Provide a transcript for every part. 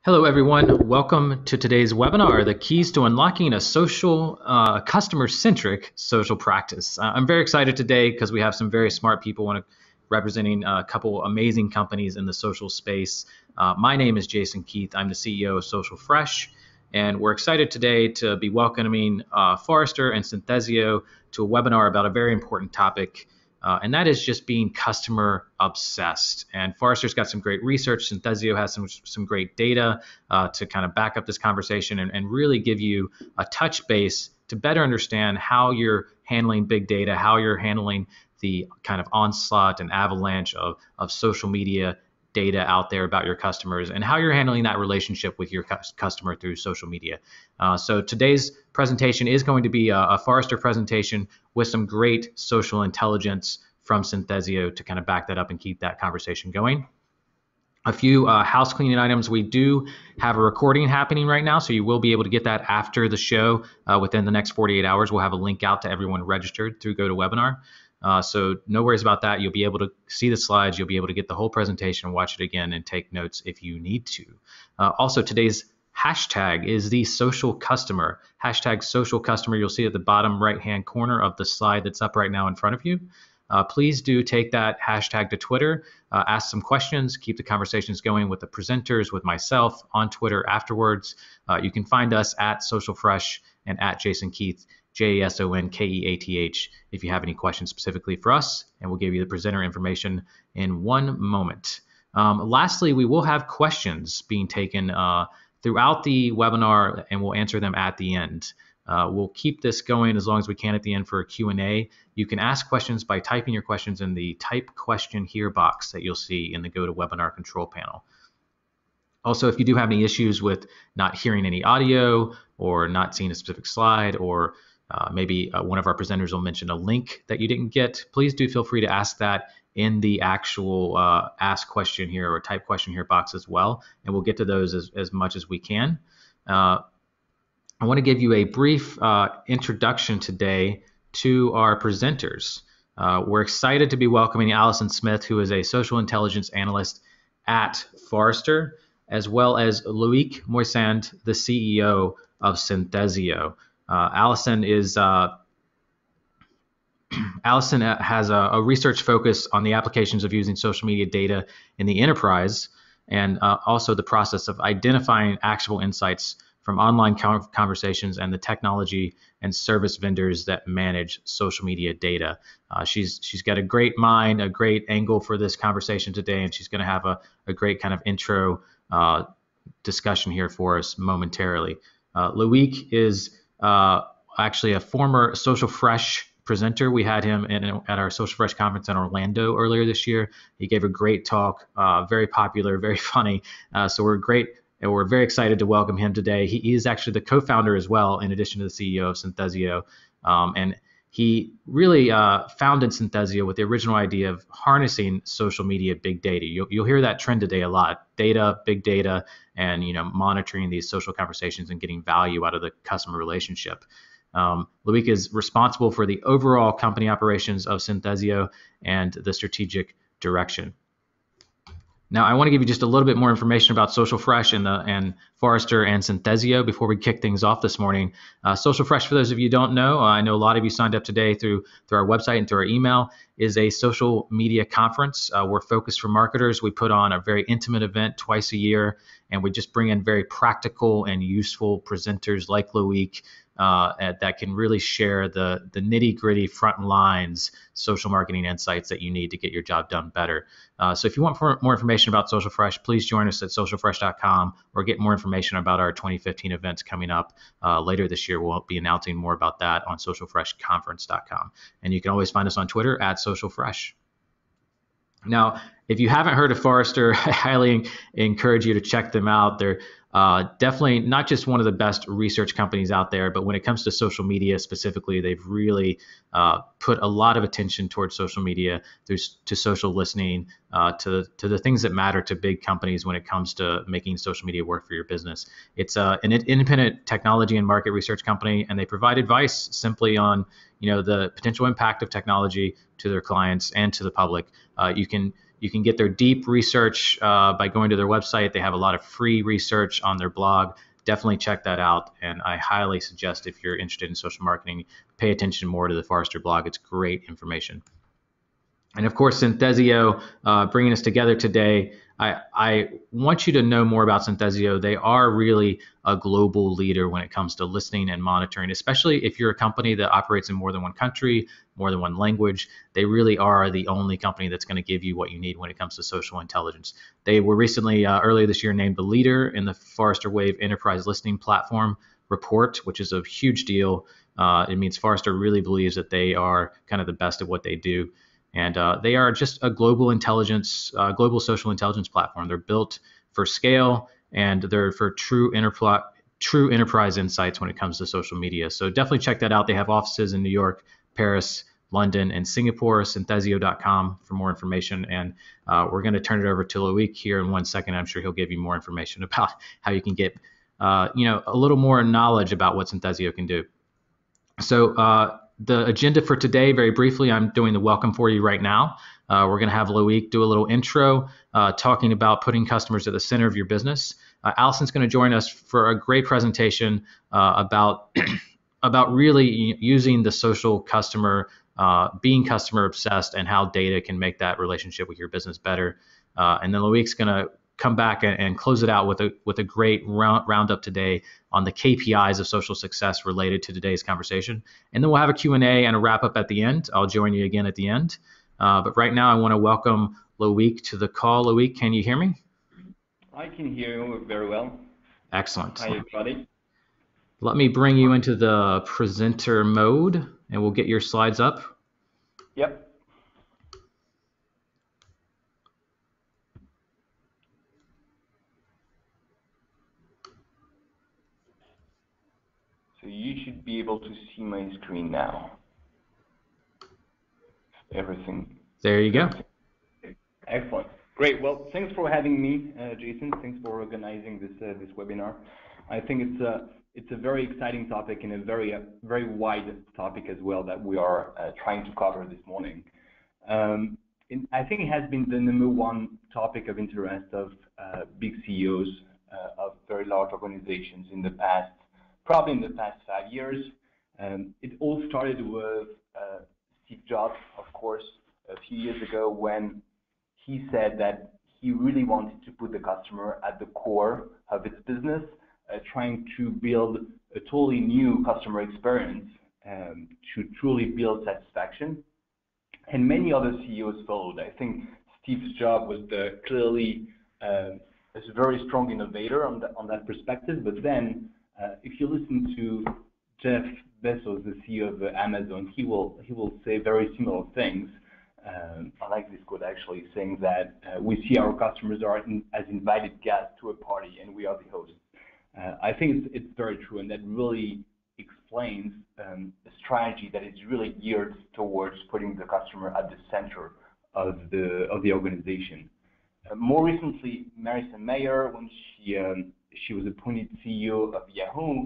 Hello, everyone. Welcome to today's webinar, The Keys to Unlocking a Social, Customer-Centric Social Practice. I'm very excited today because we have some very smart people representing a couple amazing companies in the social space. My name is Jason Keath. I'm the CEO of Social Fresh, and we're excited today to be welcoming Forrester and Synthesio to a webinar about a very important topic, and that is just being customer obsessed. And Forrester's got some great research. Synthesio has some great data to kind of back up this conversation and really give you a touch base to better understand how you're handling big data, how you're handling the kind of onslaught and avalanche of social media data out there about your customers, and how you're handling that relationship with your customer through social media. So today's presentation is going to be a Forrester presentation with some great social intelligence from Synthesio to kind of back that up and keep that conversation going. A few house cleaning items. We do have a recording happening right now, so you will be able to get that after the show within the next 48 hours. We'll have a link out to everyone registered through GoToWebinar. So no worries about that. You'll be able to see the slides. You'll be able to get the whole presentation, watch it again, and take notes if you need to. Also, today's hashtag is the social customer. Hashtag social customer. You'll see at the bottom right-hand corner of the slide that's up right now in front of you. Please do take that hashtag to Twitter, ask some questions, keep the conversations going with the presenters, with myself on Twitter afterwards. You can find us at Social Fresh and at Jason Keath, JASONKEATH, if you have any questions specifically for us, and we'll give you the presenter information in one moment. Lastly, we will have questions being taken throughout the webinar, and we'll answer them at the end. We'll keep this going as long as we can at the end for a Q&A. You can ask questions by typing your questions in the type question here box that you'll see in the GoToWebinar control panel. Also, if you do have any issues with not hearing any audio or not seeing a specific slide, or maybe one of our presenters will mention a link that you didn't get, please do feel free to ask that in the actual ask question here or type question here box as well, and we'll get to those as much as we can. I want to give you a brief introduction today to our presenters. We're excited to be welcoming Allison Smith, who is a social intelligence analyst at Forrester, as well as Loic, Moisand, the CEO of Synthesio. Allison has a research focus on the applications of using social media data in the enterprise, and also the process of identifying actionable insights from online conversations and the technology and service vendors that manage social media data. She's got a great mind, a great angle for this conversation today, and she's going to have a great kind of intro discussion here for us momentarily. Loic is actually a former Social Fresh presenter. We had him at our Social Fresh conference in Orlando earlier this year. He gave a great talk, very popular, very funny. So we're very excited to welcome him today. He is actually the co-founder as well, in addition to the CEO of Synthesio. And he really founded Synthesio with the original idea of harnessing social media big data. You'll hear that trend today a lot: data, big data, and monitoring these social conversations and getting value out of the customer relationship. Loic is responsible for the overall company operations of Synthesio and the strategic direction. Now, I want to give you just a little bit more information about Social Fresh and Forrester and Synthesio before we kick things off this morning. Social Fresh, for those of you who don't know, I know a lot of you signed up today through our website and through our email, is a social media conference. We're focused for marketers. We put on a very intimate event twice a year, and we just bring in very practical and useful presenters like Loic that can really share the nitty-gritty front lines social marketing insights that you need to get your job done better. So if you want more information about Social Fresh, please join us at socialfresh.com or get more information about our 2015 events coming up later this year. We'll be announcing more about that on socialfreshconference.com. And you can always find us on Twitter at socialfresh. Now, if you haven't heard of Forrester, I highly encourage you to check them out. They're definitely not just one of the best research companies out there, but when it comes to social media specifically, they've really put a lot of attention towards social media, to social listening, to the things that matter to big companies when it comes to making social media work for your business. It's an independent technology and market research company, and they provide advice simply on the potential impact of technology to their clients and to the public. You You can get their deep research by going to their website. They have a lot of free research on their blog. Definitely check that out. And I highly suggest, if you're interested in social marketing, pay attention more to the Forrester blog. It's great information. And of course, Synthesio, bringing us together today. I want you to know more about Synthesio. They are really a global leader when it comes to listening and monitoring, especially if you're a company that operates in more than one country, more than one language. They really are the only company that's going to give you what you need when it comes to social intelligence. They were recently, earlier this year, named the leader in the Forrester Wave Enterprise Listening Platform report, which is a huge deal. It means Forrester really believes that they are kind of the best at what they do. And they are just a global intelligence, global social intelligence platform. They're built for scale, and they're for true enterprise insights when it comes to social media. So definitely check that out. They have offices in New York, Paris, London, and Singapore. Synthesio.com for more information. And we're going to turn it over to Loic here in 1 second. I'm sure he'll give you more information about how you can get, a little more knowledge about what Synthesio can do. So the agenda for today, very briefly, I'm doing the welcome for you right now. We're going to have Loic do a little intro, talking about putting customers at the center of your business. Allison's going to join us for a great presentation about about really using the social customer, being customer obsessed, and how data can make that relationship with your business better. And then Loic's going to come back and close it out with a great roundup today on the KPIs of social success related to today's conversation. And then we'll have a Q&A and a wrap up at the end. I'll join you again at the end. But right now I want to welcome Loic to the call. Loic, can you hear me? I can hear you very well. Excellent. Hi, everybody. Let me bring you into the presenter mode, and we'll get your slides up. Yep. So you should be able to see my screen now. Everything. There you go. Excellent. Great. Well, thanks for having me, Jason. Thanks for organizing this webinar. I think it's a very exciting topic and a very wide topic as well that we are trying to cover this morning. I think it has been the #1 topic of interest of big CEOs of very large organizations in the past, probably in the past 5 years. It all started with Steve Jobs, of course, a few years ago, when he said that he really wanted to put the customer at the core of its business, trying to build a totally new customer experience to truly build satisfaction. And many other CEOs followed. I think Steve Jobs was clearly a very strong innovator on that perspective. But then, if you listen to Jeff Bezos, the CEO of Amazon, he will say very similar things. I like this quote actually, saying that we see our customers as invited guests to a party, and we are the hosts. I think it's very true, and that really explains a strategy that is really geared towards putting the customer at the center of the organization. More recently, Marissa Mayer, when she was appointed CEO of Yahoo,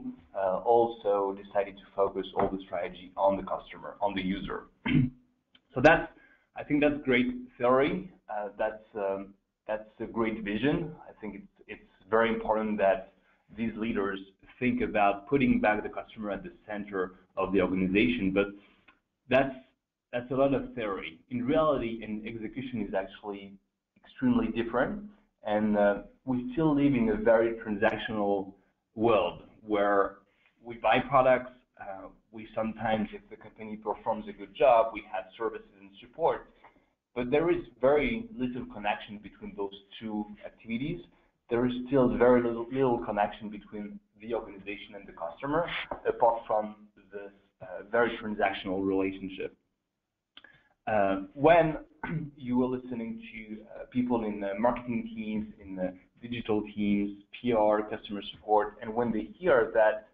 also decided to focus all the strategy on the customer, on the user. So I think that's great theory. That's a great vision. I think it's very important that these leaders think about putting back the customer at the center of the organization. But that's a lot of theory. In reality, and execution is actually extremely different. And we still live in a very transactional world where we buy products. We sometimes, if the company performs a good job, we have services and support. But there is very little connection between those two activities. There is still very little connection between the organization and the customer, apart from this very transactional relationship. When you were listening to people in the marketing teams, in the digital teams, PR, customer support, and when they hear that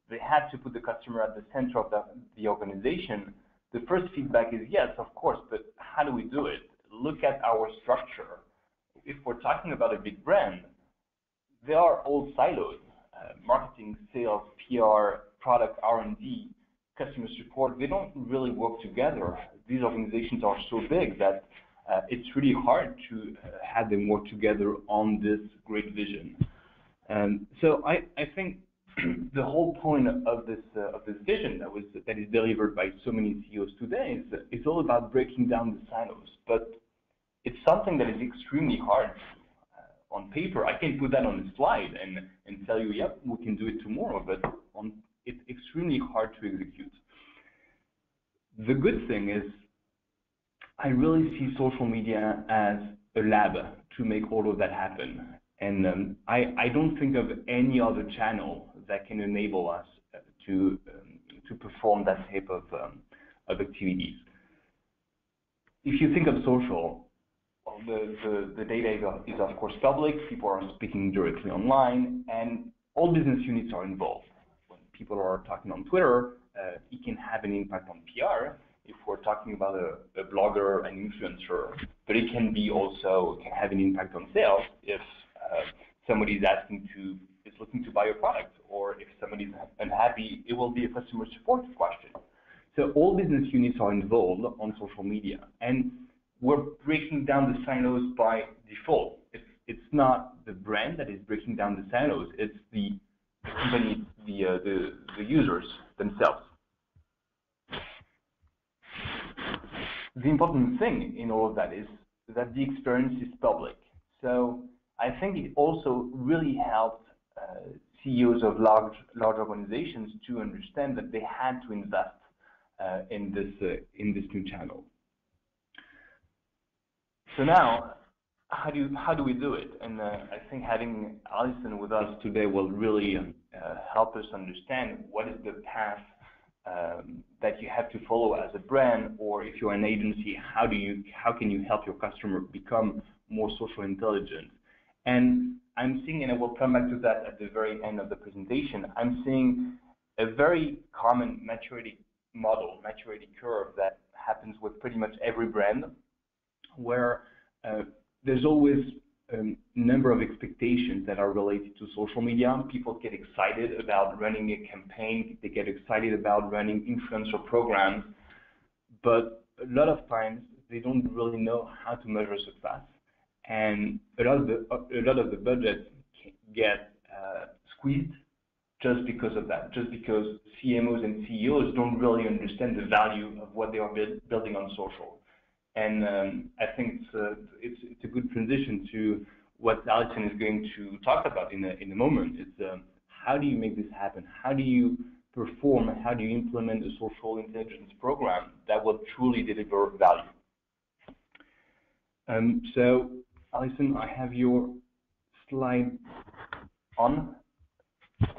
they have to put the customer at the center of the organization, the first feedback is, yes, of course, but how do we do it? Look at our structure. If we're talking about a big brand, they are all siloed. Marketing, sales, PR, product, R&D, customer support, they don't really work together. These organizations are so big that it's really hard to have them work together on this great vision. So I think the whole point of this vision that is delivered by so many CEOs today is all about breaking down the silos. But it's something that is extremely hard on paper. I can put that on a slide and tell you, yep, we can do it tomorrow. But it's extremely hard to execute. The good thing is, I really see social media as a lab to make all of that happen. And I don't think of any other channel that can enable us to perform that type of activities. If you think of social, well, the data is of course public. People are speaking directly online, and all business units are involved. When people are talking on Twitter, it can have an impact on PR. If we're talking about a blogger, an influencer, but it can have an impact on sales if somebody is looking to buy your product, or if somebody's unhappy, it will be a customer support question. So all business units are involved on social media, and we're breaking down the silos by default. It's not the brand that is breaking down the silos; it's the company, the users themselves. The important thing in all of that is that the experience is public. So I think it also really helped CEOs of large organizations to understand that they had to invest in this new channel. So now, how do we do it? And I think having Allison with us today will really help us understand what is the path that you have to follow as a brand, or if you're an agency, how can you help your customer become more social intelligent? And I'm seeing, and I will come back to that at the very end of the presentation, I'm seeing a very common maturity curve that happens with pretty much every brand, where there's always a number of expectations that are related to social media. People get excited about running a campaign, they get excited about running influencer programs, but a lot of times they don't really know how to measure success. And a lot of the budget get squeezed just because of that, just because CMOs and CEOs don't really understand the value of what they are building on social. And I think it's a good transition to what Allison is going to talk about in a moment. It's how do you make this happen? How do you perform? How do you implement a social intelligence program that will truly deliver value? So, Allison, I have your slide on,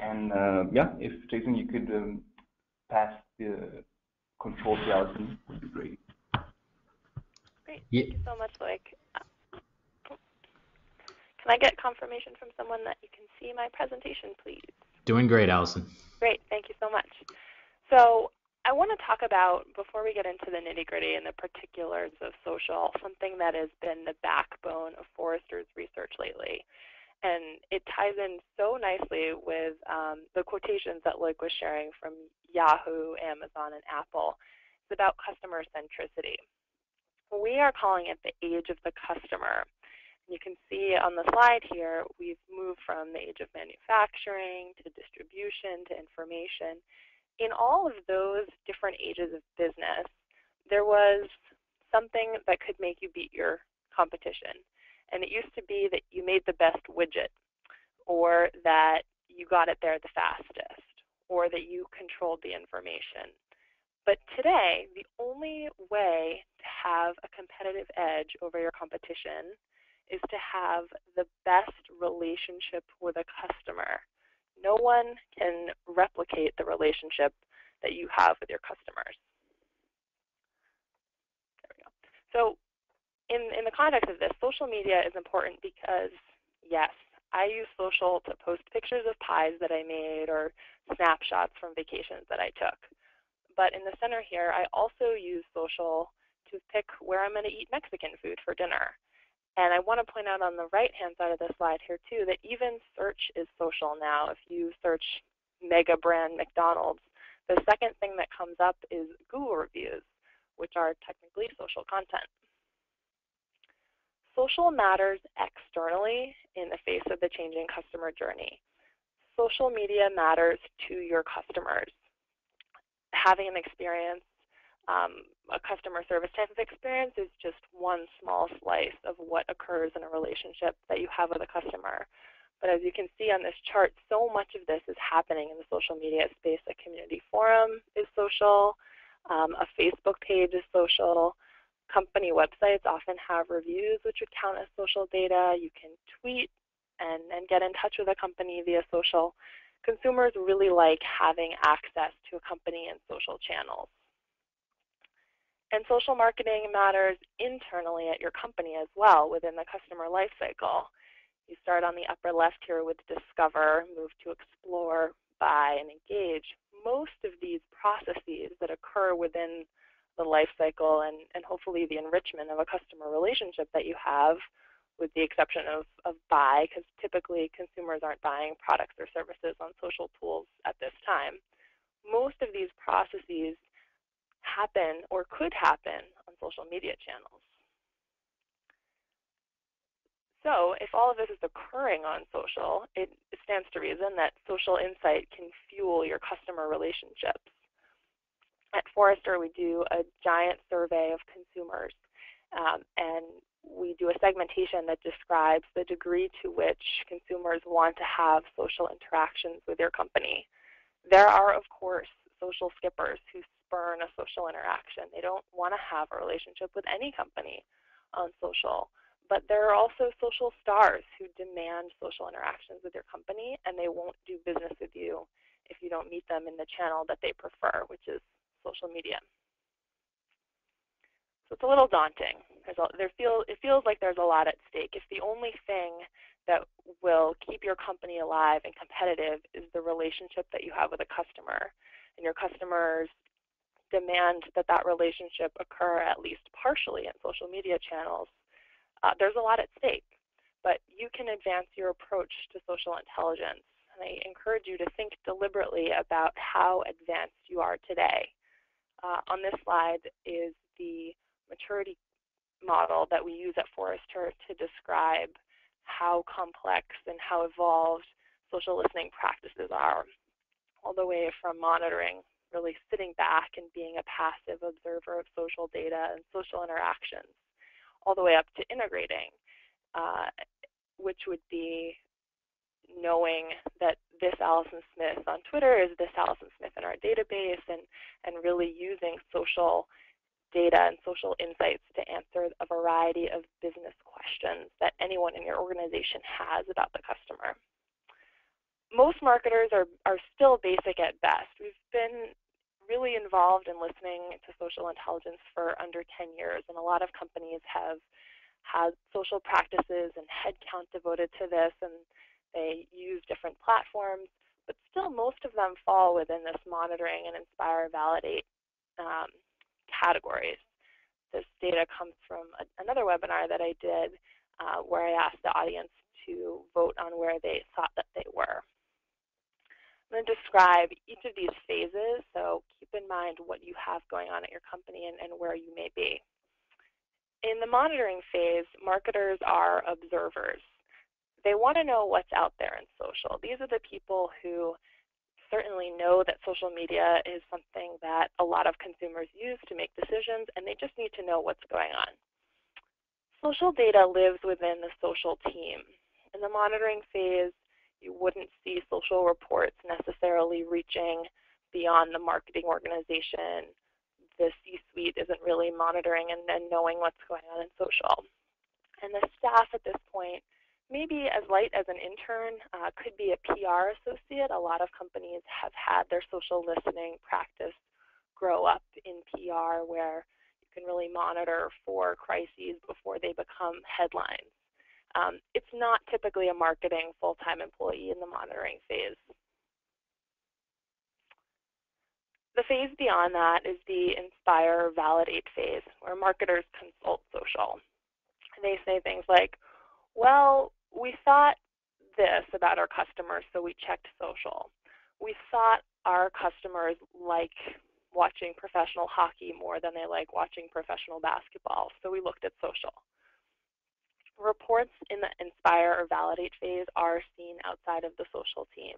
and yeah, if Jason, you could pass the control to Allison, would be great. Great. Thank you so much, Loic. Can I get confirmation from someone that you can see my presentation, please? Doing great, Allison. Great. Thank you so much. So I want to talk about, before we get into the nitty-gritty and the particulars of social, something that has been the backbone of Forrester's research lately. And it ties in so nicely with the quotations that Loic was sharing from Yahoo, Amazon, and Apple. It's about customer centricity. We are calling it the age of the customer. And you can see on the slide here, we've moved from the age of manufacturing to distribution to information. In all of those different ages of business, there was something that could make you beat your competition. And it used to be that you made the best widget, or that you got it there the fastest, or that you controlled the information. But today, the only way to have a competitive edge over your competition is to have the best relationship with a customer. No one can replicate the relationship that you have with your customers. There we go. So in the context of this, social media is important because, yes, I use social to post pictures of pies that I made or snapshots from vacations that I took. But in the center here, I also use social to pick where I'm going to eat Mexican food for dinner. And I want to point out on the right-hand side of the slide here, too, that even search is social now. If you search mega brand McDonald's, the second thing that comes up is Google reviews, which are technically social content. social matters externally in the face of the changing customer journey. Social media matters to your customers. Having an experience, a customer service type of experience, is just one small slice of what occurs in a relationship that you have with a customer. But as you can see on this chart, so much of this is happening in the social media space. A community forum is social, a Facebook page is social, company websites often have reviews which would count as social data. You can tweet and get in touch with a company via social. Consumers really like having access to a company in social channels. And social marketing matters internally at your company as well within the customer lifecycle. You start on the upper left here with discover, move to explore, buy, and engage. Most of these processes that occur within the life cycle and hopefully the enrichment of a customer relationship that you have, with the exception of buy, because typically consumers aren't buying products or services on social tools at this time. Most of these processes happen or could happen on social media channels. So if all of this is occurring on social, it stands to reason that social insight can fuel your customer relationships. At Forrester, we do a giant survey of consumers, and we do a segmentation that describes the degree to which consumers want to have social interactions with your company. There are, of course, social skippers who spurn a social interaction. They don't want to have a relationship with any company on social. But there are also social stars who demand social interactions with your company, and they won't do business with you if you don't meet them in the channel that they prefer, which is social media. So it's a little daunting. It feels like there's a lot at stake. If the only thing that will keep your company alive and competitive is the relationship that you have with a customer, and your customers demand that that relationship occur at least partially in social media channels, there's a lot at stake. But you can advance your approach to social intelligence. And I encourage you to think deliberately about how advanced you are today. On this slide is the maturity model that we use at Forrester to describe how complex and how evolved social listening practices are, all the way from monitoring, really sitting back and being a passive observer of social data and social interactions, all the way up to integrating, which would be knowing that this Allison Smith on Twitter is this Allison Smith in our database, and really using social data and social insights to answer a variety of business questions that anyone in your organization has about the customer. Most marketers are still basic at best. We've been really involved in listening to social intelligence for under 10 years, and a lot of companies have had social practices and headcount devoted to this, and they use different platforms, but still most of them fall within this monitoring and inspire, validate categories. This data comes from another webinar that I did where I asked the audience to vote on where they thought that they were. I'm going to describe each of these phases, so keep in mind what you have going on at your company and where you may be. In the monitoring phase, marketers are observers. They want to know what's out there in social. These are the people who certainly know that social media is something that a lot of consumers use to make decisions, and they just need to know what's going on. Social data lives within the social team. In the monitoring phase, you wouldn't see social reports necessarily reaching beyond the marketing organization. The C-suite isn't really monitoring and knowing what's going on in social. And the staff at this point, maybe as light as an intern, could be a PR associate. A lot of companies have had their social listening practice grow up in PR, where you can really monitor for crises before they become headlines. It's not typically a marketing full-time employee in the monitoring phase. The phase beyond that is the inspire, validate phase, where marketers consult social. And they say things like, well, we thought this about our customers, so we checked social. We thought our customers like watching professional hockey more than they like watching professional basketball, so we looked at social. Reports in the inspire or validate phase are seen outside of the social team.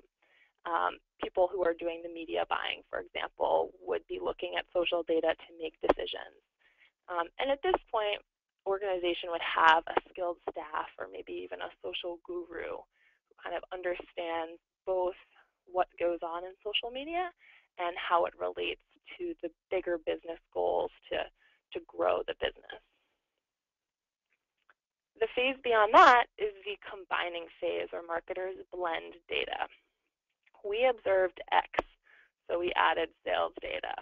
People who are doing the media buying, for example, would be looking at social data to make decisions. And at this point, organization would have a skilled staff or maybe even a social guru who kind of understands both what goes on in social media and how it relates to the bigger business goals to grow the business. The phase beyond that is the combining phase, where marketers blend data. We observed X, so we added sales data.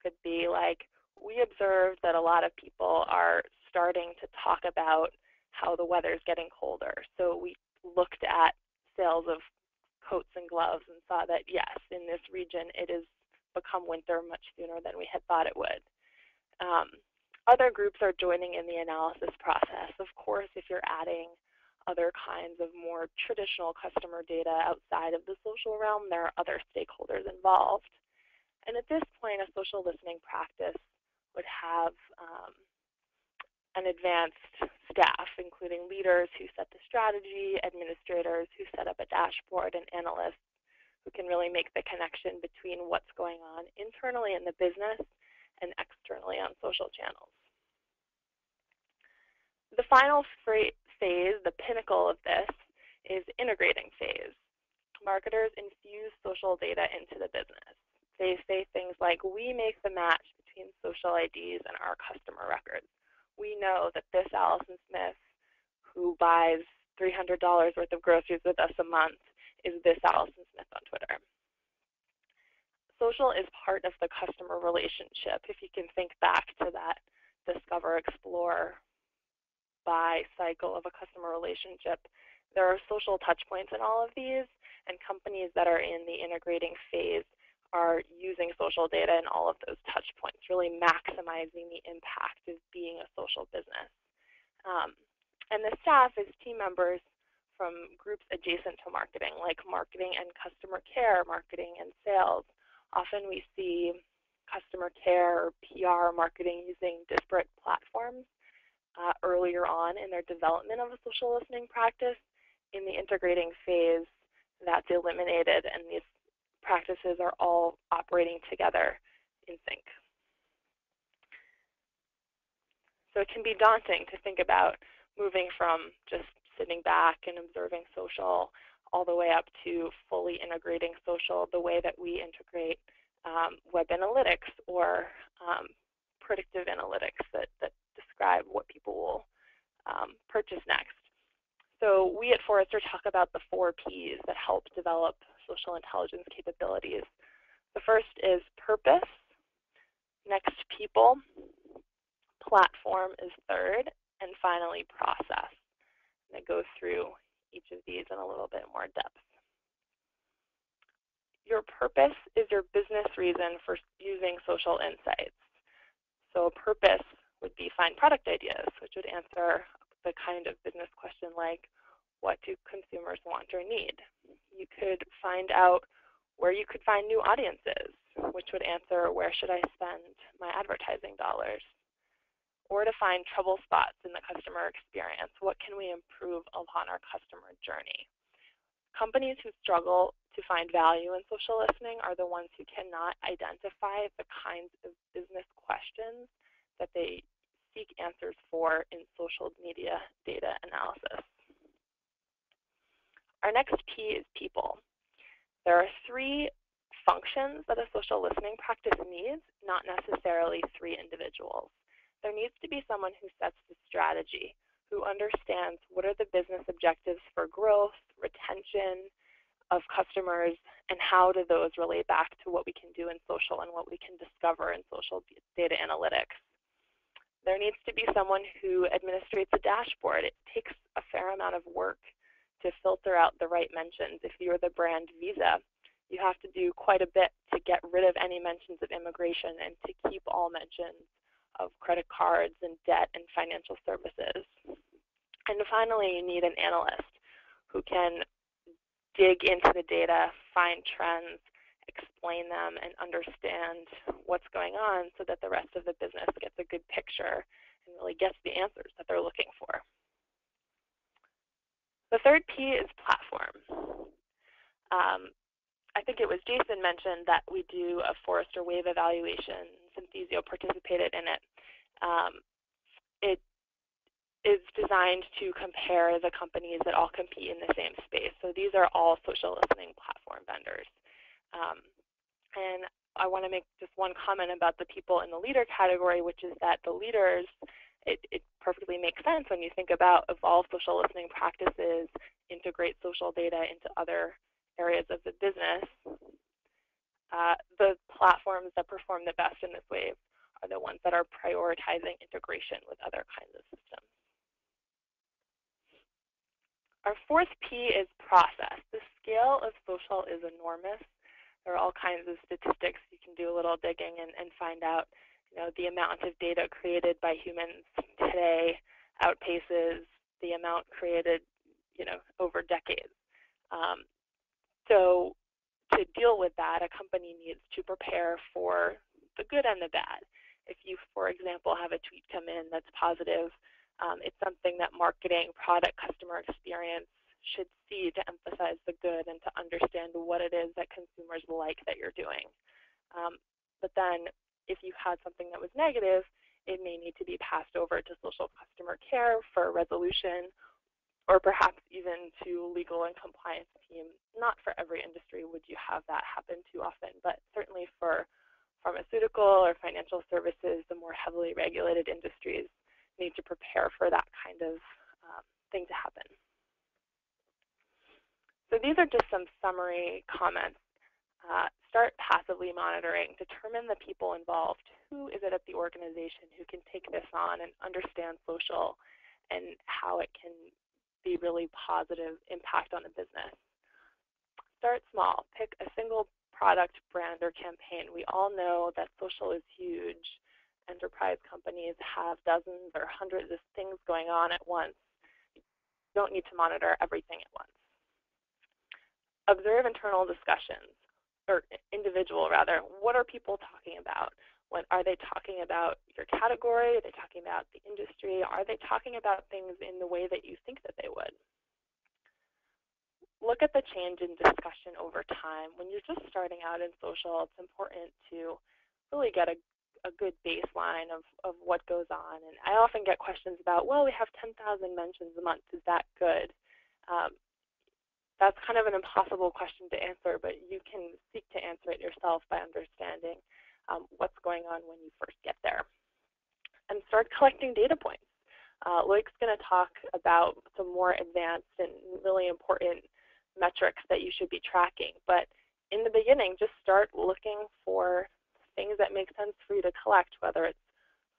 Could be like, we observed that a lot of people are starting to talk about how the weather's getting colder. So we looked at sales of coats and gloves and saw that, yes, in this region, it has become winter much sooner than we had thought it would. Other groups are joining in the analysis process. Of course, if you're adding other kinds of more traditional customer data outside of the social realm, there are other stakeholders involved. And at this point, a social listening practice would have an advanced staff, including leaders who set the strategy, administrators who set up a dashboard, and analysts who can really make the connection between what's going on internally in the business and externally on social channels. The final phase, the pinnacle of this, is integrating phase. Marketers infuse social data into the business. They say things like, we make the match between social IDs and our customer records. We know that this Allison Smith, who buys $300 worth of groceries with us a month, is this Allison Smith on Twitter. Social is part of the customer relationship. If you can think back to that discover, explore, buy cycle of a customer relationship, there are social touch points in all of these, and companies that are in the integrating phase are using social data in all of those touch points, really maximizing the impact of being a social business. And the staff is team members from groups adjacent to marketing, like marketing and customer care, marketing and sales. Often we see customer care or PR marketing using disparate platforms earlier on in their development of a social listening practice. In the integrating phase, that's eliminated, and these practices are all operating together in sync. So it can be daunting to think about moving from just sitting back and observing social all the way up to fully integrating social the way that we integrate web analytics or predictive analytics that describe what people will purchase next. So we at Forrester talk about the 4 Ps that help develop social intelligence capabilities. The first is purpose, next people, platform is third, and finally process. And it goes through each of these in a little bit more depth. Your purpose is your business reason for using social insights. So a purpose would be find product ideas, which would answer the kind of business question like, what do consumers want or need? You could find out where you could find new audiences, which would answer where should I spend my advertising dollars? Or to find trouble spots in the customer experience. What can we improve upon our customer journey? Companies who struggle to find value in social listening are the ones who cannot identify the kinds of business questions that they seek answers for in social media data analysis. Our next P is people. There are 3 functions that a social listening practice needs, not necessarily 3 individuals. There needs to be someone who sets the strategy, who understands what are the business objectives for growth, retention of customers, and how do those relate back to what we can do in social and what we can discover in social data analytics. There needs to be someone who administrates a dashboard. It takes a fair amount of work to filter out the right mentions. If you're the brand Visa, you have to do quite a bit to get rid of any mentions of immigration and to keep all mentions of credit cards and debt and financial services. And finally, you need an analyst who can dig into the data, find trends, explain them, and understand what's going on so that the rest of the business gets a good picture and really gets the answers that they're looking for. The third P is platform. I think it was Jason mentioned that we do a Forrester wave evaluation. Synthesio participated in it. It is designed to compare the companies that all compete in the same space. So these are all social listening platform vendors. And I want to make just one comment about the people in the leader category, which is that the leaders, it perfectly makes sense when you think about evolve social listening practices, integrate social data into other areas of the business. The platforms that perform the best in this wave are the ones that are prioritizing integration with other kinds of systems. Our fourth P is process. The scale of social is enormous. There are all kinds of statistics. You can do a little digging and find out, the amount of data created by humans today outpaces the amount created, over decades. So to deal with that, a company needs to prepare for the good and the bad. If you, for example, have a tweet come in that's positive, it's something that marketing, product, customer experience should see to emphasize the good and to understand what it is that consumers like that you're doing. But then if you had something that was negative, it may need to be passed over to social customer care for resolution, or perhaps even to legal and compliance team. Not for every industry would you have that happen too often, but certainly for pharmaceutical or financial services, the more heavily regulated industries need to prepare for that kind of thing to happen. So these are just some summary comments. Start passively monitoring. Determine the people involved. Who is it at the organization who can take this on and understand social and how it can be really positive impact on the business. Start small. Pick a single product, brand, or campaign. We all know that social is huge. Enterprise companies have dozens or hundreds of things going on at once. You don't need to monitor everything at once. Observe internal discussions, or individual rather. What are people talking about? Are they talking about your category? Are they talking about the industry? Are they talking about things in the way that you think that they would? Look at the change in discussion over time. When you're just starting out in social, it's important to really get a good baseline of what goes on. And I often get questions about, well, we have 10,000 mentions a month. Is that good? That's kind of an impossible question to answer, but you can seek to answer it yourself by understanding what's going on when you first get there. And start collecting data points. Loic's going to talk about some more advanced and really important metrics that you should be tracking. But in the beginning, just start looking for things that make sense for you to collect, whether it's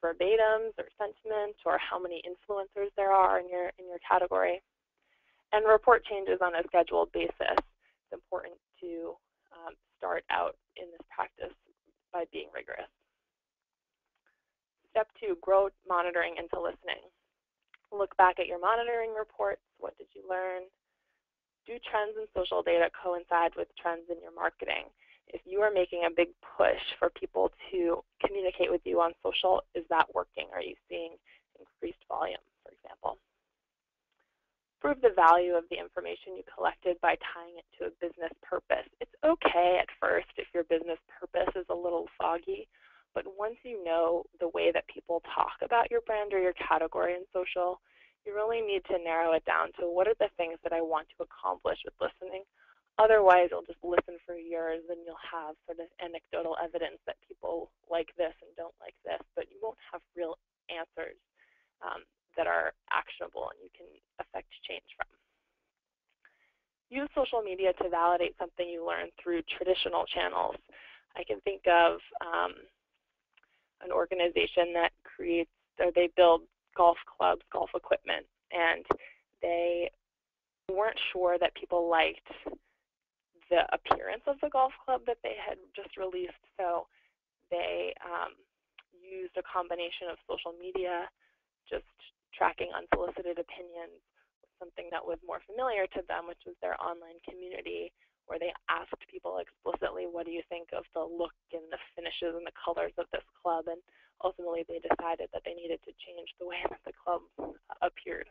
verbatims or sentiment or how many influencers there are in your category. And report changes on a scheduled basis. It's important to start out in this practice by being rigorous. Step 2, grow monitoring into listening. Look back at your monitoring reports. What did you learn? Do trends in social data coincide with trends in your marketing? If you are making a big push for people to communicate with you on social, is that working? Are you seeing increased volume, for example? Prove the value of the information you collected by tying it to a business purpose. It's okay at first if your business purpose is a little foggy, but once you know the way that people talk about your brand or your category in social, you really need to narrow it down to what are the things that I want to accomplish with listening. Otherwise, you'll just listen for years and you'll have sort of anecdotal evidence that people like this and don't like this, but you won't have real answers that are actionable and you can affect change from. Use social media to validate something you learned through traditional channels. I can think of an organization that creates, or they build golf clubs, golf equipment, and they weren't sure that people liked the appearance of the golf club that they had just released, so they used a combination of social media, just tracking unsolicited opinions, with something that was more familiar to them, which was their online community, where they asked people explicitly, what do you think of the look and the finishes and the colors of this club? And ultimately they decided that they needed to change the way that the club appeared.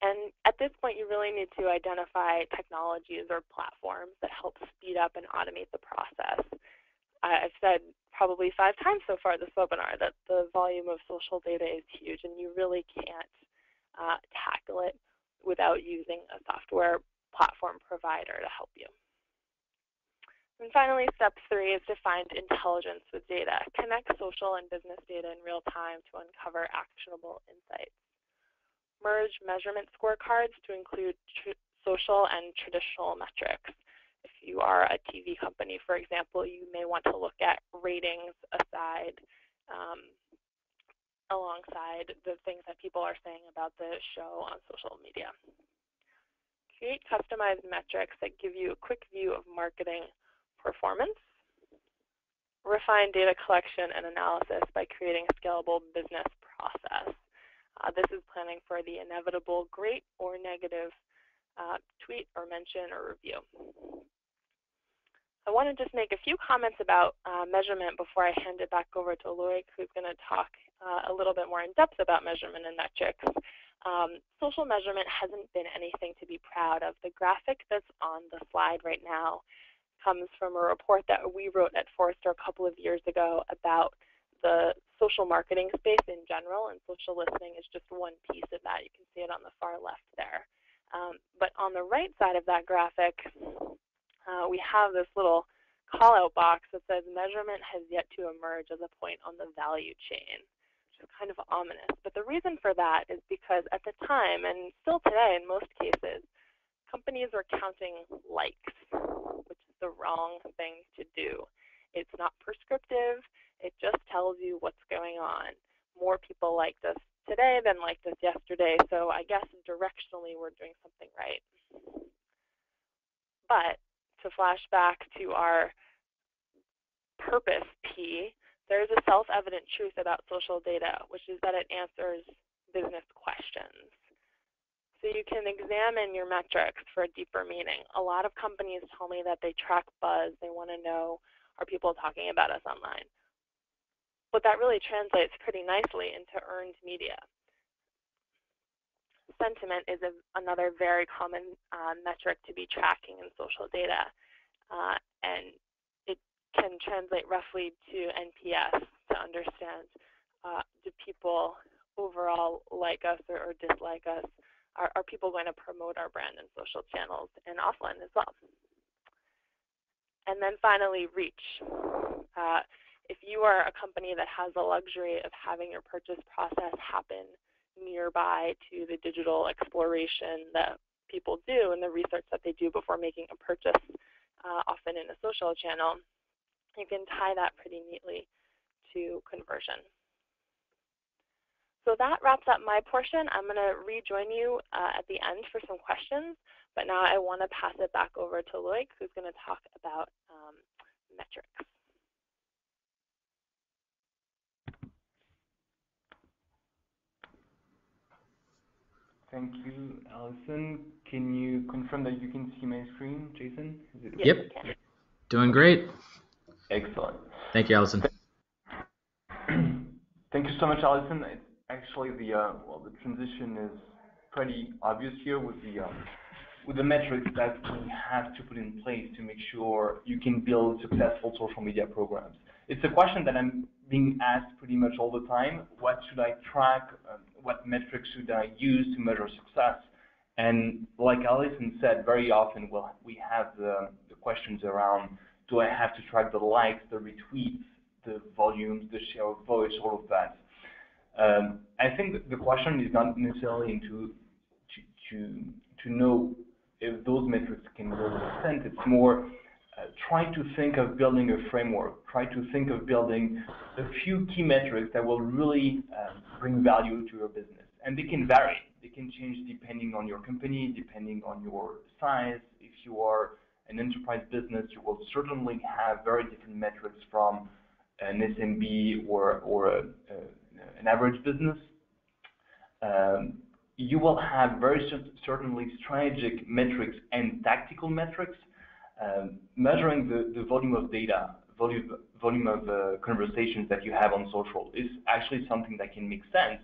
And at this point, you really need to identify technologies or platforms that help speed up and automate the process. I've said probably 5 times so far this webinar that the volume of social data is huge, and you really can't tackle it without using a software platform provider to help you. And finally, step 3 is to find intelligence with data. Connect social and business data in real time to uncover actionable insights. Merge measurement scorecards to include social and traditional metrics. If you are a TV company, for example, you may want to look at ratings alongside the things that people are saying about the show on social media. Create customized metrics that give you a quick view of marketing performance. Refine data collection and analysis by creating a scalable business process. This is planning for the inevitable great or negative tweet or mention or review. I want to just make a few comments about measurement before I hand it back over to Loic, who's going to talk a little bit more in depth about measurement and metrics. Social measurement hasn't been anything to be proud of. The graphic that's on the slide right now comes from a report that we wrote at Forrester a couple of years ago about the social marketing space in general, and social listening is just one piece of that. You can see it on the far left there. But on the right side of that graphic, we have this little call-out box that says measurement has yet to emerge as a point on the value chain, which is kind of ominous. But the reason for that is because at the time, and still today in most cases, companies are counting likes, which is the wrong thing to do. It's not prescriptive. It just tells you what's going on. More people liked us today than liked us yesterday, so I guess directionally we're doing something right. But to flash back to our purpose P, there's a self-evident truth about social data, which is that it answers business questions. So you can examine your metrics for a deeper meaning. A lot of companies tell me that they track buzz. They want to know, are people talking about us online? But that really translates pretty nicely into earned media. Sentiment is another very common metric to be tracking in social data. And it can translate roughly to NPS to understand, do people overall like us or dislike us? Are people going to promote our brand in social channels and offline as well? And then finally, reach. If you are a company that has the luxury of having your purchase process happen nearby to the digital exploration that people do and the research that they do before making a purchase, often in a social channel, you can tie that pretty neatly to conversion. So that wraps up my portion. I'm going to rejoin you at the end for some questions, but now I want to pass it back over to Loic, who's going to talk about metrics. Thank you, Allison. Can you confirm that you can see my screen, Jason? Yes, yep, doing great. Excellent. Thank you, Allison. Thank you so much, Allison. Actually, the transition is pretty obvious here with the metrics that we have to put in place to make sure you can build successful social media programs. It's a question that I'm being asked pretty much all the time. What should I track? What metrics should I use to measure success? And like Allison said, very often we have the questions around, do I have to track the likes, the retweets, the volumes, the share of voice, all of that? I think the question is not necessarily to know if those metrics can really make sense. It's more try to think of building a framework, try to think of building a few key metrics that will really bring value to your business. And they can vary. They can change depending on your company, depending on your size. If you are an enterprise business, you will certainly have very different metrics from an SMB or an average business. You will have very certainly strategic metrics and tactical metrics. Measuring the volume of data, volume of conversations that you have on social is actually something that can make sense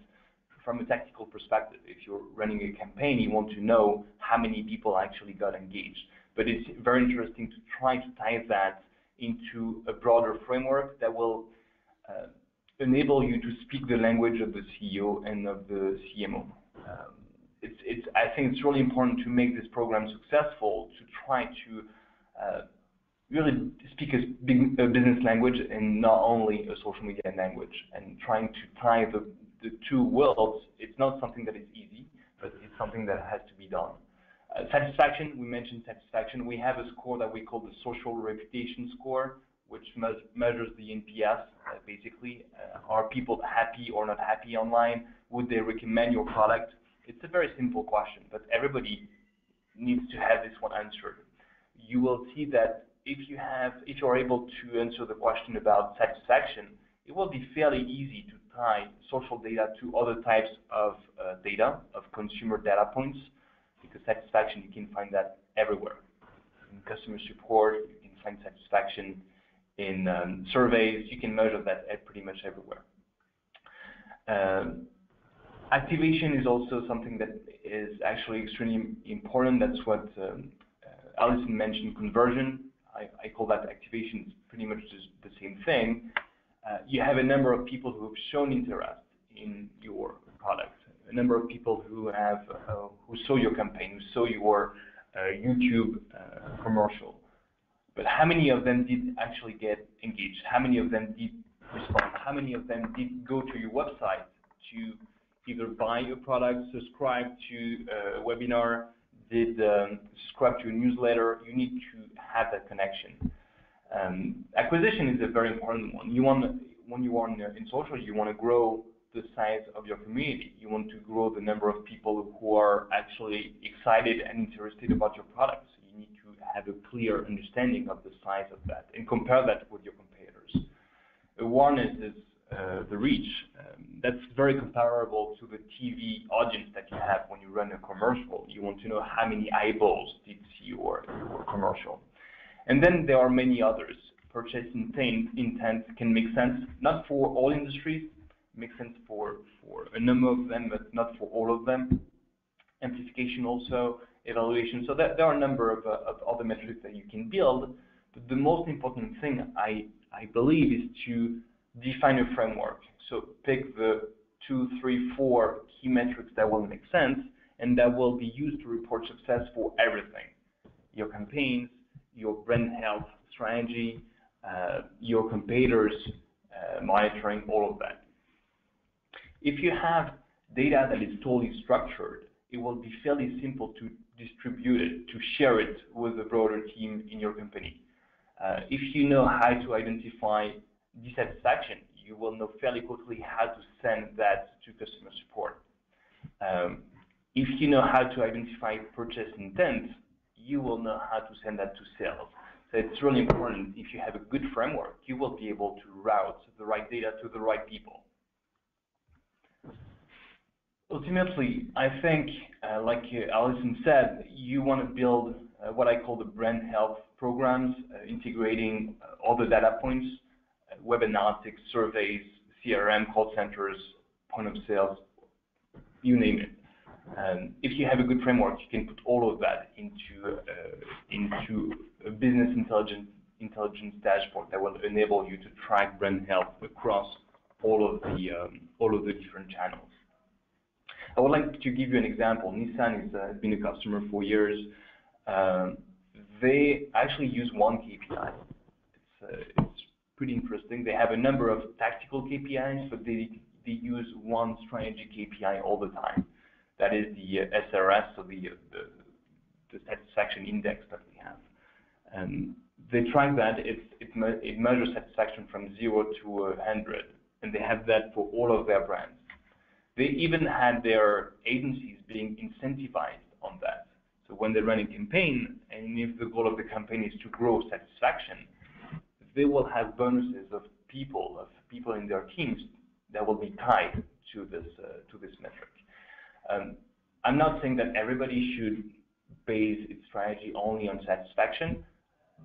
from a tactical perspective. If you're running a campaign, you want to know how many people actually got engaged. But it's very interesting to try to tie that into a broader framework that will enable you to speak the language of the CEO and of the CMO. I think it's really important to make this program successful, to try to really speak a business language and not only a social media language. And trying to tie the two worlds, it's not something that is easy, but it's something that has to be done. Satisfaction, we mentioned satisfaction. We have a score that we call the social reputation score, which measures the NPS, basically. Are people happy or not happy online? Would they recommend your product? It's a very simple question, but everybody needs to have this one answered. You will see that if you're able to answer the question about satisfaction, it will be fairly easy to tie social data to other types of data, of consumer data points, because satisfaction, you can find that everywhere. In customer support, you can find satisfaction in surveys. You can measure that at pretty much everywhere. Activation is also something that is actually extremely important. That's what Allison mentioned, conversion. I call that activation. It's pretty much just the same thing. You have a number of people who have shown interest in your product, a number of people who saw your campaign, who saw your YouTube commercial. But how many of them did actually get engaged? How many of them did respond? How many of them did go to your website to either buy your product, subscribe to a webinar, did subscribe to a newsletter? You need to have that connection. Acquisition is a very important one. When you are in social, you want to grow the size of your community. You want to grow the number of people who are actually excited and interested about your product. So you need to have a clear understanding of the size of that and compare that with your competitors. Awareness is the reach. That's very comparable to the TV audience that you have when you run a commercial. You want to know how many eyeballs did see your commercial. And then there are many others. Purchase intent can make sense, not for all industries, makes sense for a number of them, but not for all of them. Amplification also, evaluation. So there are a number of other metrics that you can build. But the most important thing, I believe, is to define a framework. So pick the 2, 3, 4 key metrics that will make sense and that will be used to report success for everything. Your campaigns, your brand health strategy, your competitors, monitoring, all of that. If you have data that is totally structured, it will be fairly simple to distribute it, to share it with a broader team in your company. If you know how to identify dissatisfaction, you will know fairly quickly how to send that to customer support. If you know how to identify purchase intent, you will know how to send that to sales. So it's really important. If you have a good framework, you will be able to route the right data to the right people. Ultimately, I think, like Allison said, you want to build what I call the brand health programs, integrating all the data points, web analytics, surveys, CRM, call centers, point of sales, you name it. If you have a good framework, you can put all of that into a business intelligence dashboard that will enable you to track brand health across all of the different channels. I would like to give you an example. Nissan has been a customer for years. They actually use one KPI. It's pretty interesting. They have a number of tactical KPIs, but they use one strategy KPI all the time. That is the SRS, so the satisfaction index that we have. And they track that. It measures satisfaction from 0 to 100, and they have that for all of their brands. They even had their agencies being incentivized on that. So when they run a campaign, and if the goal of the campaign is to grow satisfaction, they will have bonuses of people in their teams that will be tied to this metric. I'm not saying that everybody should base its strategy only on satisfaction,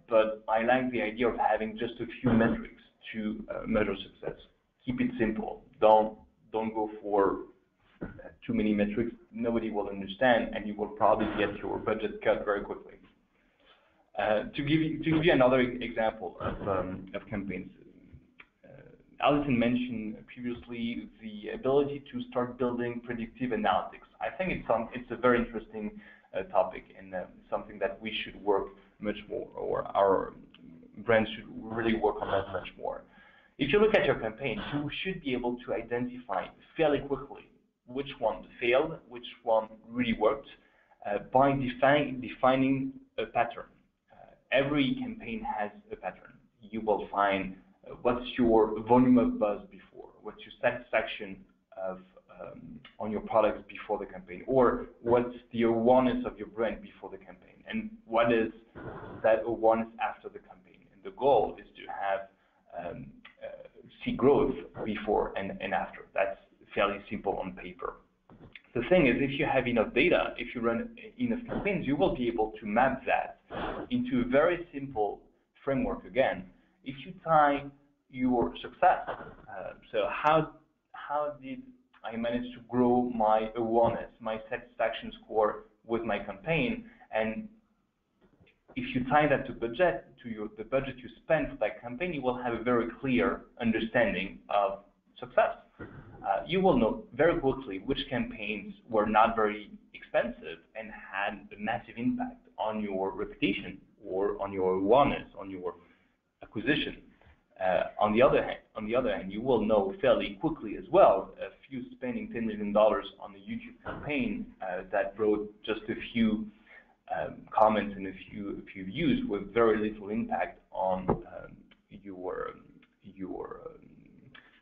but I like the idea of having just a few metrics to measure success. Keep it simple. Don't go for too many metrics, nobody will understand, and you will probably get your budget cut very quickly. To give you another example of campaigns, Allison mentioned previously the ability to start building predictive analytics. I think it's a very interesting topic, and something that we should work much more, or our brands should really work on that much more. If you look at your campaign, you should be able to identify fairly quickly which one failed, which one really worked, by defining a pattern. Every campaign has a pattern. You will find what's your volume of buzz before, what's your satisfaction of on your products before the campaign, or what's the awareness of your brand before the campaign, and what is that awareness after the campaign. And the goal is to have see growth before and after. That's fairly simple on paper. The thing is, if you have enough data, if you run enough campaigns, you will be able to map that into a very simple framework again. If you tie your success, so how did I manage to grow my awareness, my satisfaction score with my campaign, and if you tie that to budget, the budget you spend for that campaign, you will have a very clear understanding of success. You will know very quickly which campaigns were not very expensive and had a massive impact on your reputation or on your awareness, on your acquisition. On the other hand, you will know fairly quickly as well, if you spending $10 million on a YouTube campaign that brought just a few comments and a few views with very little impact on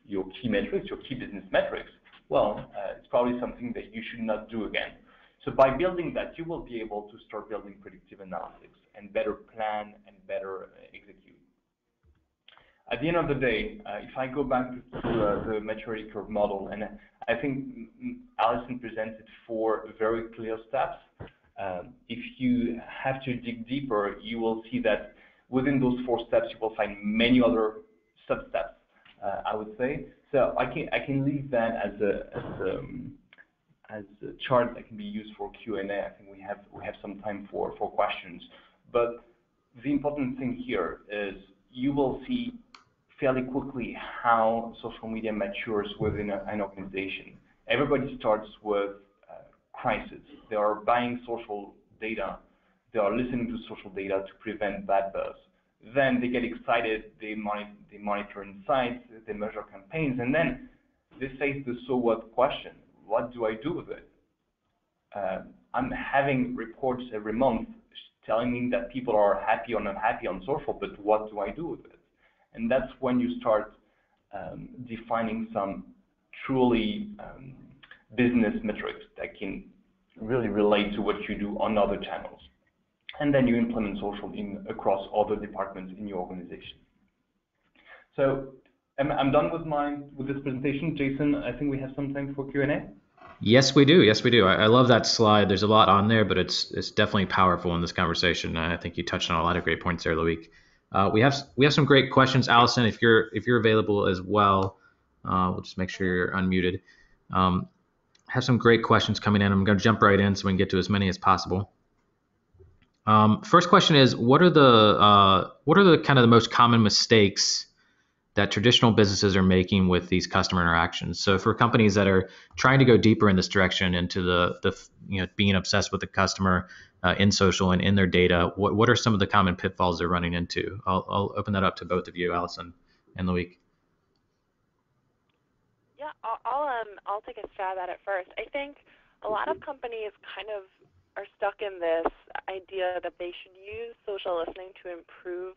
your key metrics, your key business metrics, well, it's probably something that you should not do again. So by building that, you will be able to start building predictive analytics and better plan and better execute. At the end of the day, if I go back to the maturity curve model, and I think Allison presented 4 very clear steps. If you have to dig deeper, you will see that within those 4 steps, you will find many other sub-steps, I would say. So I can leave that as a chart that can be used for Q&A. I think we have some time for questions. But the important thing here is you will see fairly quickly how social media matures within an organization. Everybody starts with crisis. They are buying social data. They are listening to social data to prevent bad buzz. Then they get excited. They monitor insights. They measure campaigns, and then they face the so what question. What do I do with it? I'm having reports every month telling me that people are happy or not happy on social, but what do I do with it? And that's when you start defining some truly business metrics that can really relate to what you do on other channels. And then you implement social across other departments in your organization. So I'm done with this presentation. Jason, I think we have some time for Q&A. Yes, we do. Yes, we do. I love that slide. There's a lot on there, but it's definitely powerful in this conversation. I think you touched on a lot of great points there, Loic. We have some great questions, Allison. If you're available as well, we'll just make sure you're unmuted. Have some great questions coming in. I'm going to jump right in so we can get to as many as possible. First question is, what are the kind of the most common mistakes that traditional businesses are making with these customer interactions? So for companies that are trying to go deeper in this direction into the being obsessed with the customer in social and in their data, what are some of the common pitfalls they're running into? I'll open that up to both of you, Allison and Loic. Yeah, I'll take a stab at it first. I think a lot of companies kind of are stuck in this idea that they should use social listening to improve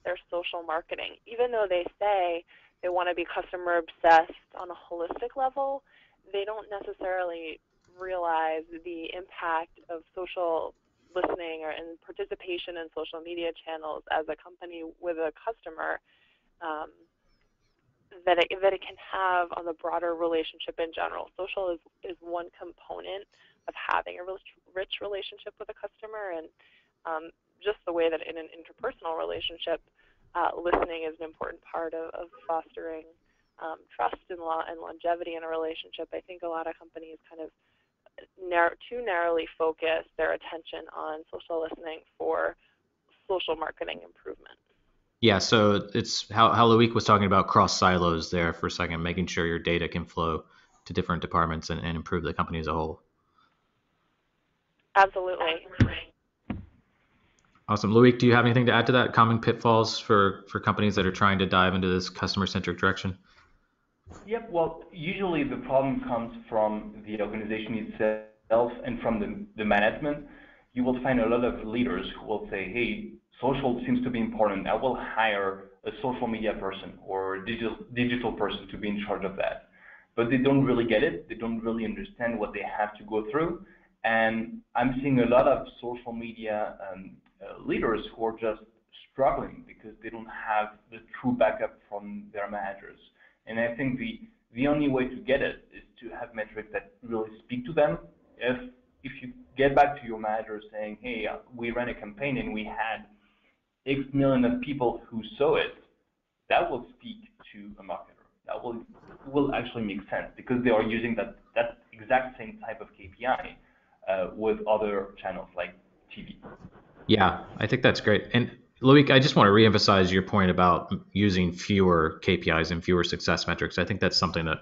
their social marketing. Even though they say they want to be customer obsessed on a holistic level, they don't necessarily realize the impact of social listening and participation in social media channels as a company with a customer that it can have on the broader relationship in general. Social is one component of having a rich relationship with a customer, and just the way that in an interpersonal relationship, listening is an important part of fostering trust and longevity in a relationship, I think a lot of companies kind of too narrowly focus their attention on social listening for social marketing improvement. Yeah, so it's how Loic was talking about cross silos there for a second, making sure your data can flow to different departments and improve the company as a whole. Absolutely. Awesome. Loic, do you have anything to add to that? Common pitfalls for companies that are trying to dive into this customer-centric direction? Yep. Well, usually the problem comes from the organization itself and from the management. You will find a lot of leaders who will say, hey, social seems to be important. I will hire a social media person or a digital person to be in charge of that. But they don't really get it. They don't really understand what they have to go through. And I'm seeing a lot of social media leaders who are just struggling because they don't have the true backup from their managers. And I think the only way to get it is to have metrics that really speak to them. If you get back to your manager saying, hey, we ran a campaign and we had X million of people who saw it, that will speak to a marketer. That will actually make sense because they are using that exact same type of KPI with other channels like TV. Yeah, I think that's great. And Loic, I just want to reemphasize your point about using fewer KPIs and fewer success metrics. I think that's something that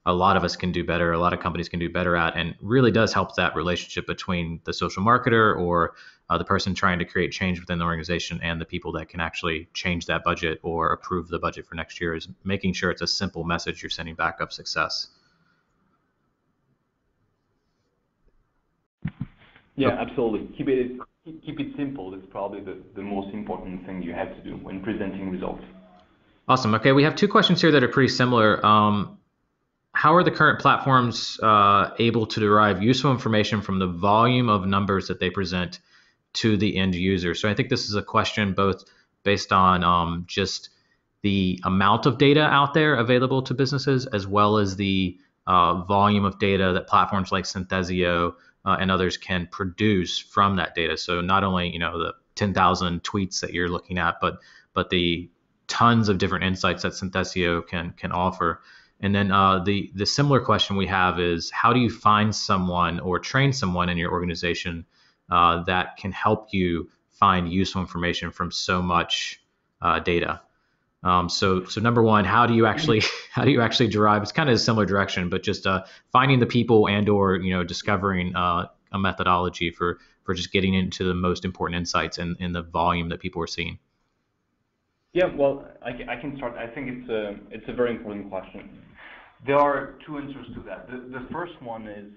a lot of us can do better, a lot of companies can do better at, and really does help that relationship between the social marketer or the person trying to create change within the organization and the people that can actually change that budget or approve the budget for next year, is making sure it's a simple message you're sending back of success. Yeah, absolutely. Keep it simple is probably the most important thing you have to do when presenting results. Awesome. Okay, we have two questions here that are pretty similar. How are the current platforms able to derive useful information from the volume of numbers that they present to the end user? So I think this is a question both based on just the amount of data out there available to businesses, as well as the volume of data that platforms like Synthesio and others can produce from that data. So not only the 10,000 tweets that you're looking at, but the tons of different insights that Synthesio can offer. And then the similar question we have is, how do you find someone or train someone in your organization that can help you find useful information from so much data? So number one, how do you actually derive? It's kind of a similar direction, but just finding the people or discovering a methodology for just getting into the most important insights in the volume that people are seeing. Yeah, well, I can start. I think it's a very important question. There are two answers to that. The first one is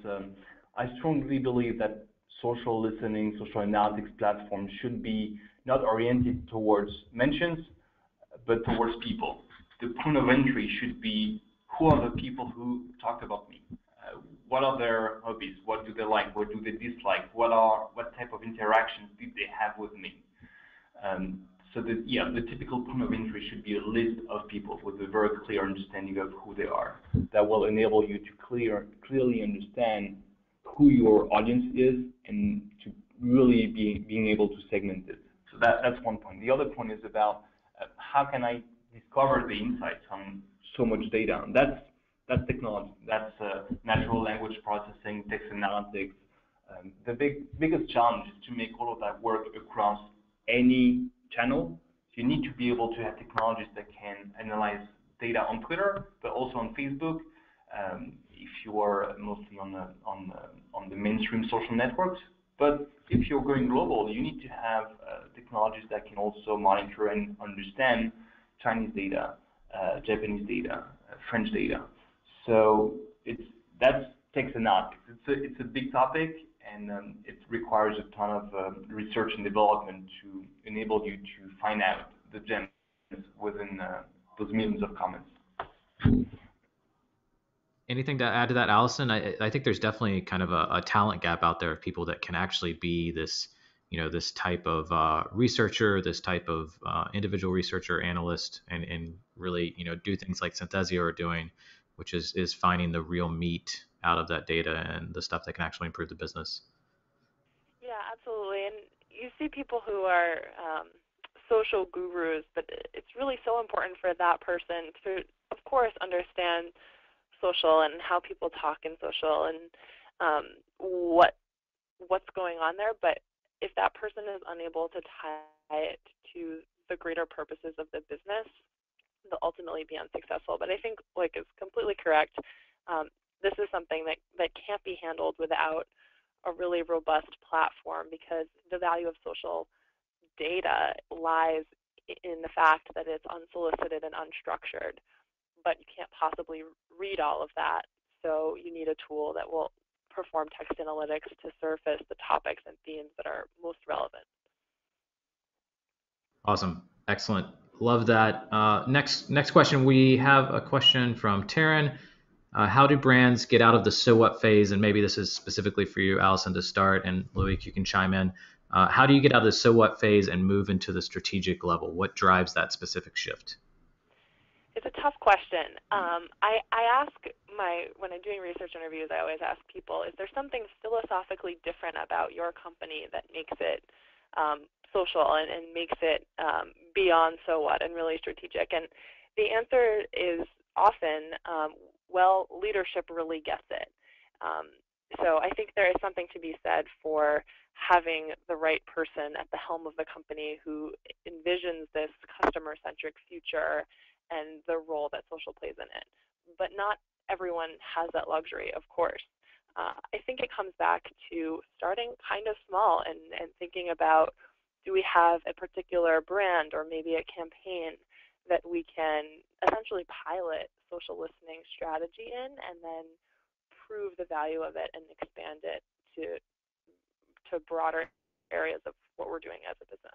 I strongly believe that social listening, social analytics platforms should be not oriented towards mentions, but towards people. The point of entry should be, who are the people who talk about me? What are their hobbies? What do they like? What do they dislike? What type of interactions did they have with me? So the typical point of entry should be a list of people with a very clear understanding of who they are. That will enable you to clearly understand who your audience is and to really being able to segment it. So that's one point. The other point is about how can I discover the insights on so much data? And that's technology. That's natural language processing, text analytics. The biggest challenge is to make all of that work across any channel. So you need to be able to have technologies that can analyze data on Twitter, but also on Facebook. If you are mostly on the mainstream social networks. But if you're going global, you need to have technologies that can also monitor and understand Chinese data, Japanese data, French data. So that takes a knot. It's a big topic, and it requires a ton of research and development to enable you to find out the gems within those millions of comments. Anything to add to that, Allison? I think there's definitely kind of a talent gap out there of people that can actually be this, this type of researcher, this type of individual researcher, analyst, and really, do things like Synthesio are doing, which is finding the real meat out of that data and the stuff that can actually improve the business. Yeah, absolutely. And you see people who are social gurus, but it's really so important for that person to, of course, understand social and how people talk in social and what's going on there. But if that person is unable to tie it to the greater purposes of the business, they'll ultimately be unsuccessful. But I think Loic is completely correct. This is something that can't be handled without a really robust platform, because the value of social data lies in the fact that it's unsolicited and unstructured, but you can't possibly read all of that. So you need a tool that will perform text analytics to surface the topics and themes that are most relevant. Awesome. Excellent. Love that. Next question. We have a question from Taryn. How do brands get out of the so what phase? And maybe this is specifically for you, Allison, to start, and Loic, you can chime in. How do you get out of the so what phase and move into the strategic level? What drives that specific shift? It's a tough question. I ask when I'm doing research interviews, I always ask people, is there something philosophically different about your company that makes it social and makes it beyond so what and really strategic? And the answer is often, well, leadership really gets it. So I think there is something to be said for having the right person at the helm of the company who envisions this customer-centric future and the role that social plays in it. But not everyone has that luxury, of course. I think it comes back to starting kind of small and thinking about, do we have a particular brand or maybe a campaign that we can essentially pilot social listening strategy in and then prove the value of it and expand it to broader areas of what we're doing as a business.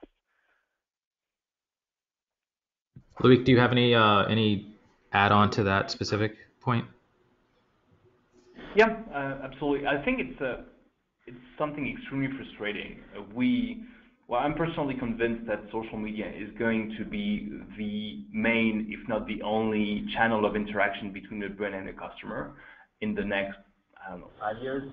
Loic, do you have any add-on to that specific point? Yeah, absolutely. I think it's something extremely frustrating. I'm personally convinced that social media is going to be the main, if not the only, channel of interaction between the brand and the customer in the next, 5 years.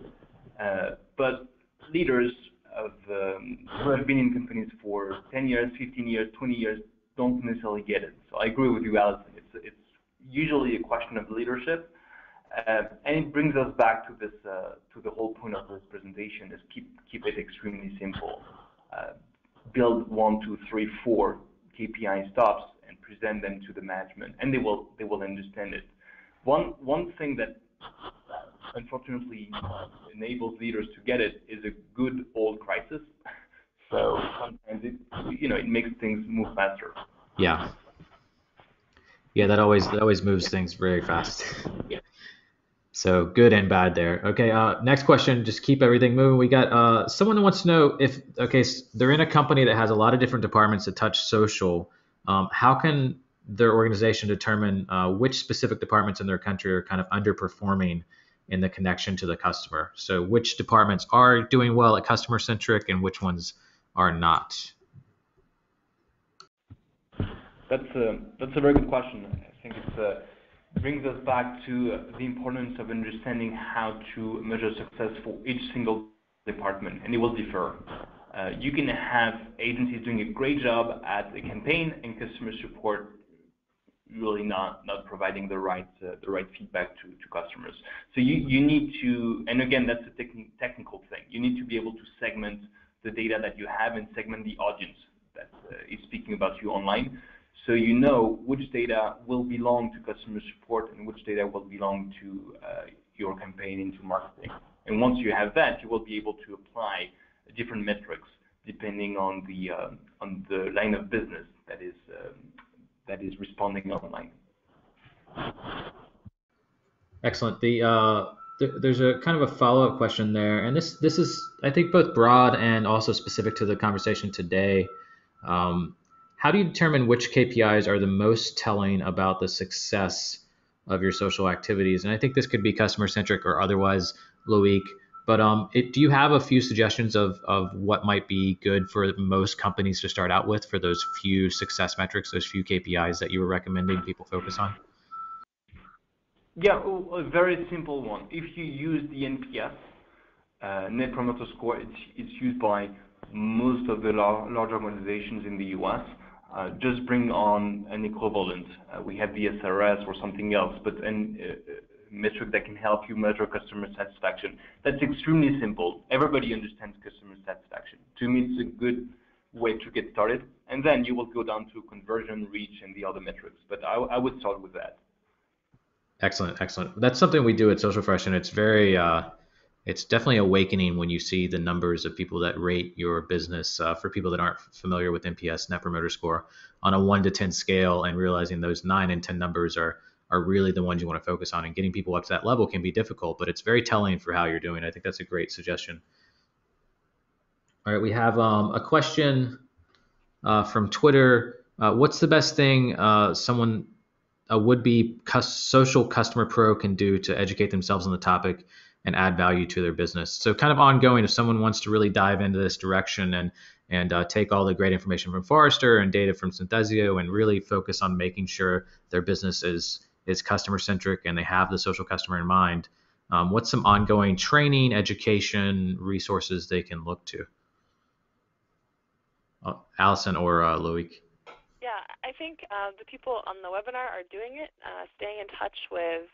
But leaders who have been in companies for 10 years, 15 years, 20 years don't necessarily get it. So I agree with you, Allison. It's usually a question of leadership. And it brings us back to this, to the whole point of this presentation, is keep it extremely simple. Build 1, 2, 3, 4 KPI stops and present them to the management, and they will understand it. One thing that unfortunately enables leaders to get it is a good old crisis. So sometimes it makes things move faster. Yeah. Yeah, that always moves things very fast. Yeah. So good and bad there. Okay, next question, just keep everything moving. We got someone that wants to know if, they're in a company that has a lot of different departments that touch social. How can their organization determine which specific departments in their country are kind of underperforming in the connection to the customer? So which departments are doing well at customer-centric and which ones are not? That's a very good question. I think it brings us back to the importance of understanding how to measure success for each single department, and it will differ. You can have agencies doing a great job at a campaign and customer support really not providing the right feedback to customers. So you need to, and again, that's a technical thing. You need to be able to segment the data that you have and segment the audience that is speaking about you online. So you know which data will belong to customer support and which data will belong to your campaign into marketing. And once you have that, you will be able to apply different metrics depending on the line of business that is responding online. Excellent. There's a kind of a follow-up question there, and this is, I think, both broad and also specific to the conversation today. How do you determine which KPIs are the most telling about the success of your social activities? And I think this could be customer-centric or otherwise, Loic. But do you have a few suggestions of what might be good for most companies to start out with for those few success metrics, those few KPIs that you were recommending people focus on? Yeah, a very simple one. If you use the NPS, Net Promoter Score, it's used by most of the large organizations in the US. just bring on an equivalent. We have the SRS or something else, but a metric that can help you measure customer satisfaction. That's extremely simple. Everybody understands customer satisfaction. To me, it's a good way to get started, and then you will go down to conversion, reach, and the other metrics. But I would start with that. Excellent, excellent. That's something we do at Social Fresh, and it's very, it's definitely awakening when you see the numbers of people that rate your business. For people that aren't familiar with NPS, Net Promoter Score, on a 1 to 10 scale, and realizing those 9 and 10 numbers are really the ones you want to focus on. And getting people up to that level can be difficult, but it's very telling for how you're doing. I think that's a great suggestion. All right, we have a question from Twitter. What's the best thing a would-be social customer pro can do to educate themselves on the topic and add value to their business? So kind of ongoing, if someone wants to really dive into this direction and take all the great information from Forrester and data from Synthesio and really focus on making sure their business is customer-centric and they have the social customer in mind, what's some ongoing training, education, resources they can look to? Allison or Loic? Yeah, I think the people on the webinar are doing it, staying in touch with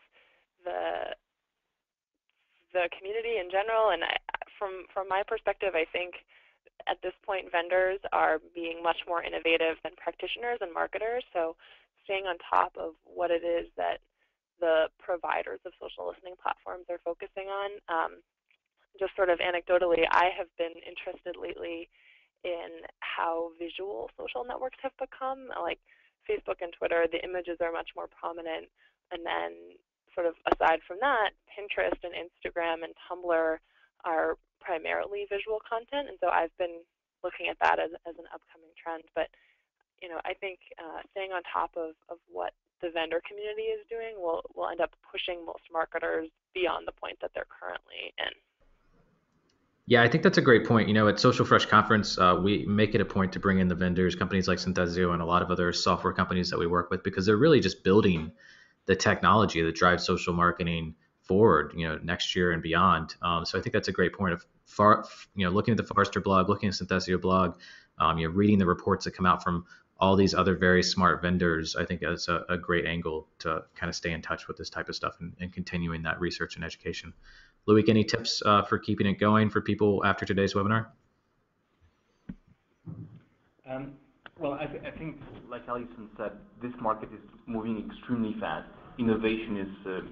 the community in general. And from my perspective, I think at this point vendors are being much more innovative than practitioners and marketers. So staying on top of what it is that the providers of social listening platforms are focusing on. Just sort of anecdotally, I have been interested lately in how visual social networks have become. Like Facebook and Twitter, the images are much more prominent. And then sort of aside from that, Pinterest and Instagram and Tumblr are primarily visual content. And so I've been looking at that as an upcoming trend. But I think staying on top of what the vendor community is doing will end up pushing most marketers beyond the point that they're currently in. Yeah, I think that's a great point. At Social Fresh Conference, we make it a point to bring in the vendors, companies like Synthesio and a lot of other software companies that we work with, because they're really just building the technology that drives social marketing forward, next year and beyond. So I think that's a great point of looking at the Forrester blog, looking at Synthesio blog, reading the reports that come out from all these other very smart vendors. I think that's a great angle to kind of stay in touch with this type of stuff and continuing that research and education. Loic, any tips for keeping it going for people after today's webinar? Well, I think, like Allison said, this market is moving extremely fast. Innovation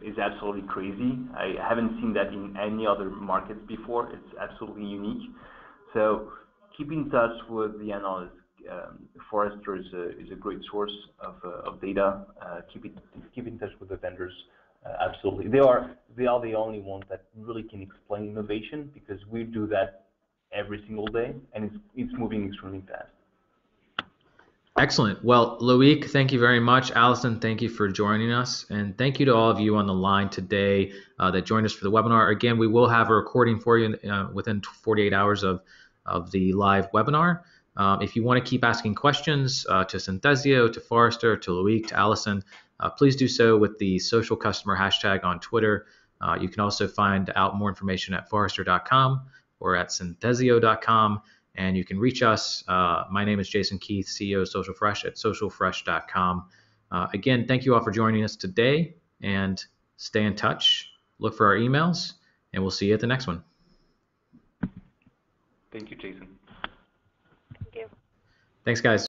is absolutely crazy. I haven't seen that in any other markets before. It's absolutely unique. So keep in touch with the analysts. Forrester is a great source of data. Keep in touch with the vendors. Absolutely, they are the only ones that really can explain innovation, because we do that every single day, and it's moving extremely fast. Excellent. Well, Loic, thank you very much. Allison, thank you for joining us, and thank you to all of you on the line today that joined us for the webinar. Again, we will have a recording for you within 48 hours of the live webinar. If you want to keep asking questions to Synthesio, to Forrester, to Loic, to Allison, please do so with the social customer hashtag on Twitter. You can also find out more information at forrester.com or at synthesio.com, and you can reach us. My name is Jason Keath, CEO of Social Fresh, at socialfresh.com. Again, thank you all for joining us today, and stay in touch. Look for our emails, and we'll see you at the next one. Thank you, Jason. Thank you. Thanks, guys.